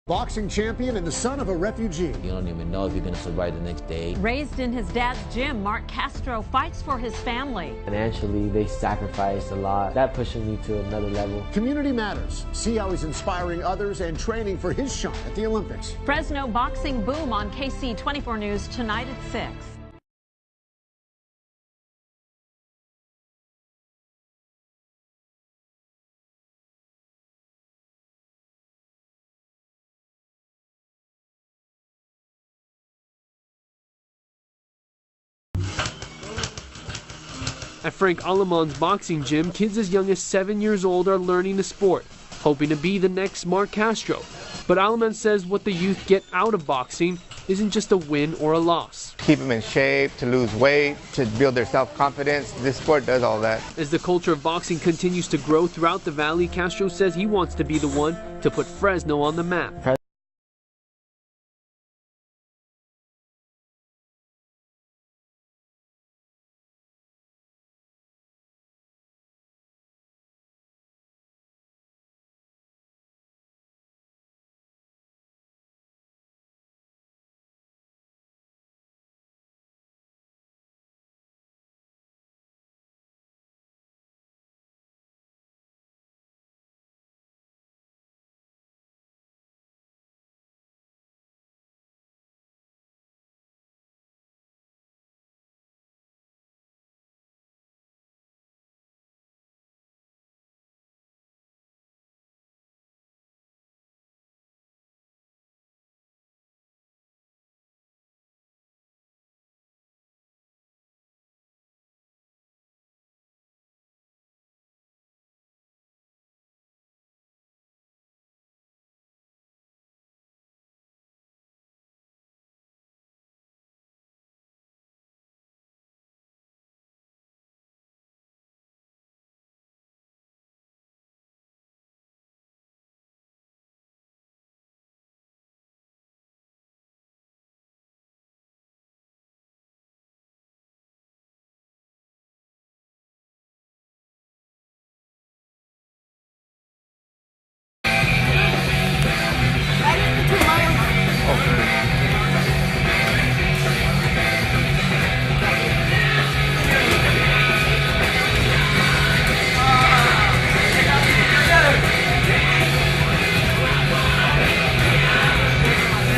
Boxing champion and the son of a refugee. You don't even know if you're going to survive the next day. Raised in his dad's gym, Marc Castro fights for his family. Financially, they sacrificed a lot. That pushes me to another level. Community matters. See how he's inspiring others and training for his shot at the Olympics. Fresno boxing boom on KSEE 24 News tonight at 6. At Frank Aleman's boxing gym, kids as young as 7 years old are learning the sport, hoping to be the next Marc Castro. But Aleman says what the youth get out of boxing isn't just a win or a loss. Keep them in shape, to lose weight, to build their self-confidence. This sport does all that. As the culture of boxing continues to grow throughout the valley, Castro says he wants to be the one to put Fresno on the map.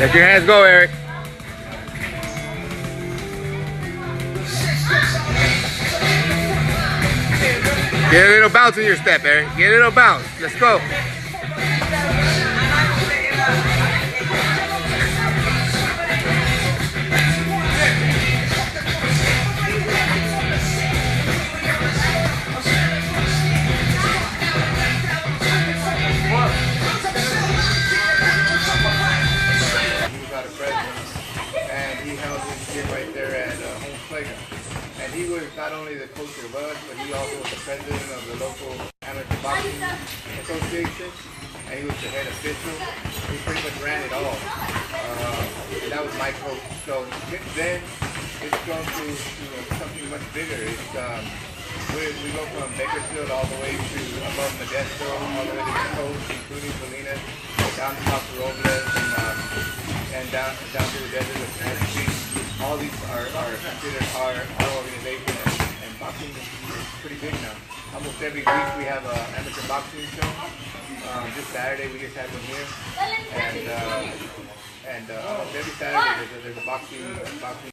Let your hands go, Eric. Get a little bounce in your step, Eric. Get a little bounce. Let's go. Right there at home playground. And he was not only the coach of us, but he also was the president of the local amateur boxing association, and he was the head official. He pretty much ran it all. And that was my coach. So since then, it's grown to something much bigger. It's we go from Bakersfield all the way to above Modesto, all the way to the coast, including Salinas, down to Paso Robles, and down to the desert of San Street. All these are considered our organization, and boxing is pretty big now. Almost every week we have an amateur boxing show. This Saturday we just had one here, and almost every Saturday there's a boxing.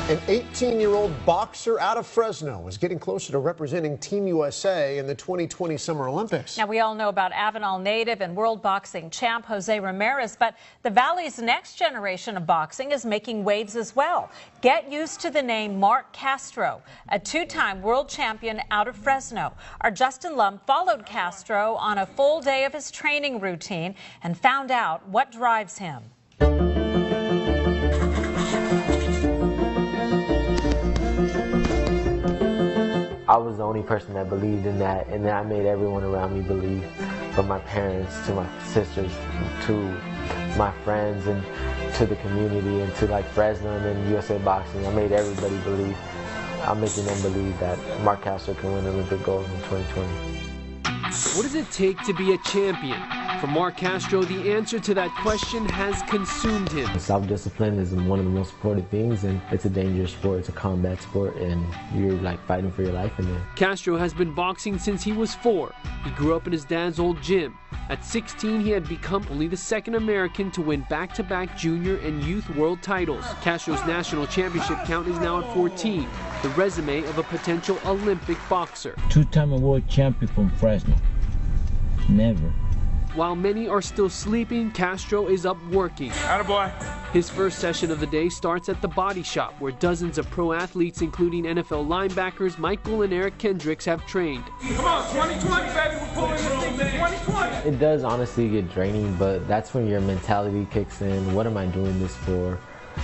An 18-year-old boxer out of Fresno is getting closer to representing Team USA in the 2020 Summer Olympics. Now, we all know about Avenal native and world boxing champ Jose Ramirez, but the Valley's next generation of boxing is making waves as well. Get used to the name Marc Castro, a two-time world champion out of Fresno. Our Justin Lum followed Castro on a full day of his training routine and found out what drives him. I was the only person that believed in that, and then I made everyone around me believe, from my parents to my sisters to my friends and to the community and to like Fresno and then USA Boxing. I made everybody believe. I'm making them believe that Marc Castro can win Olympic gold in 2020. What does it take to be a champion? For Marc Castro, the answer to that question has consumed him. Self-discipline is one of the most important things, and it's a dangerous sport. It's a combat sport, and you're like fighting for your life in there. Castro has been boxing since he was 4. He grew up in his dad's old gym. At 16, he had become only the second American to win back-to-back junior and youth world titles. Castro's national championship count is now at 14, the resume of a potential Olympic boxer. 2-time world champion from Fresno. Never. While many are still sleeping, Castro is up working. Attaboy. His first session of the day starts at the Body Shop, where dozens of pro athletes, including NFL linebackers Michael and Eric Kendricks, have trained. Come on, 2020, baby. We're pulling this thing to 2020. It does honestly get draining, but that's when your mentality kicks in. What am I doing this for?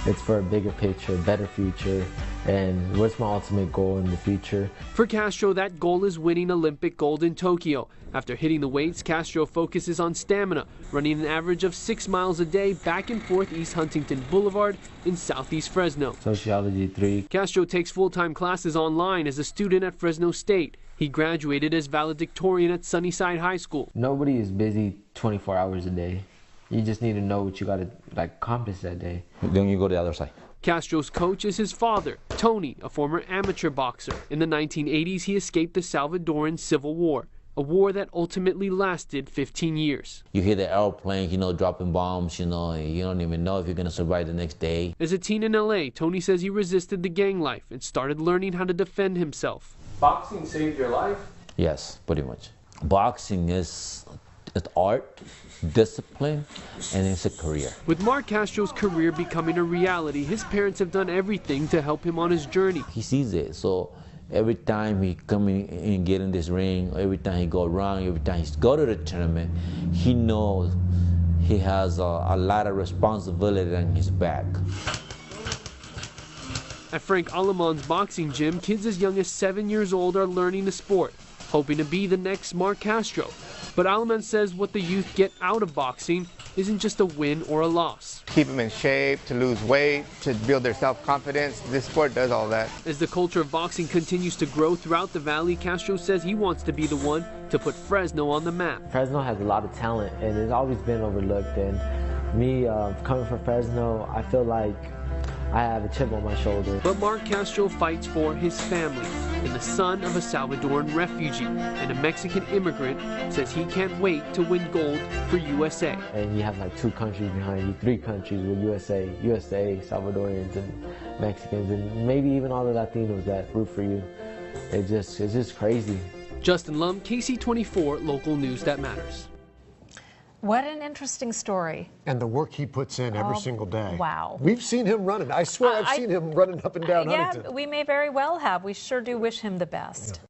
It's for a bigger picture, better future, and what's my ultimate goal in the future? For Castro, that goal is winning Olympic gold in Tokyo. After hitting the weights, Castro focuses on stamina, running an average of 6 miles a day back and forth East Huntington Boulevard in Southeast Fresno. Sociology 3. Castro takes full-time classes online as a student at Fresno State. He graduated as valedictorian at Sunnyside High School. Nobody is busy 24 hours a day. You just need to know what you got to accomplish that day. Then you go to the other side. Castro's coach is his father, Tony, a former amateur boxer. In the 1980s, he escaped the Salvadoran Civil War, a war that ultimately lasted 15 years. You hear the airplanes, dropping bombs, you don't even know if you're going to survive the next day. As a teen in LA, Tony says he resisted the gang life and started learning how to defend himself. Boxing saved your life? Yes, pretty much. Boxing is art, discipline, and it's a career. With Marc Castro's career becoming a reality, his parents have done everything to help him on his journey. He sees it, so every time he come in and get in this ring, every time he go wrong, every time he go to the tournament, he knows he has a lot of responsibility on his back. At Frank Aleman's boxing gym, kids as young as 7 years old are learning the sport, hoping to be the next Marc Castro. But Aleman says what the youth get out of boxing isn't just a win or a loss. Keep them in shape, to lose weight, to build their self-confidence. This sport does all that. As the culture of boxing continues to grow throughout the valley, Castro says he wants to be the one to put Fresno on the map. Fresno has a lot of talent, and it's always been overlooked. And me coming from Fresno, I feel like I have a chip on my shoulder. But Marc Castro fights for his family, and the son of a Salvadoran refugee and a Mexican immigrant says he can't wait to win gold for USA. And you have like 2 countries behind you, 3 countries with USA, Salvadorians and Mexicans, and maybe even all the Latinos that root for you. It's just crazy. Justin Lum, KSEE 24, local news that matters. What an interesting story. And the work he puts in every single day. Wow. We've seen him running. I swear I've seen him running up and down Huntington. Yeah, we may very well have. We sure do wish him the best. Yeah.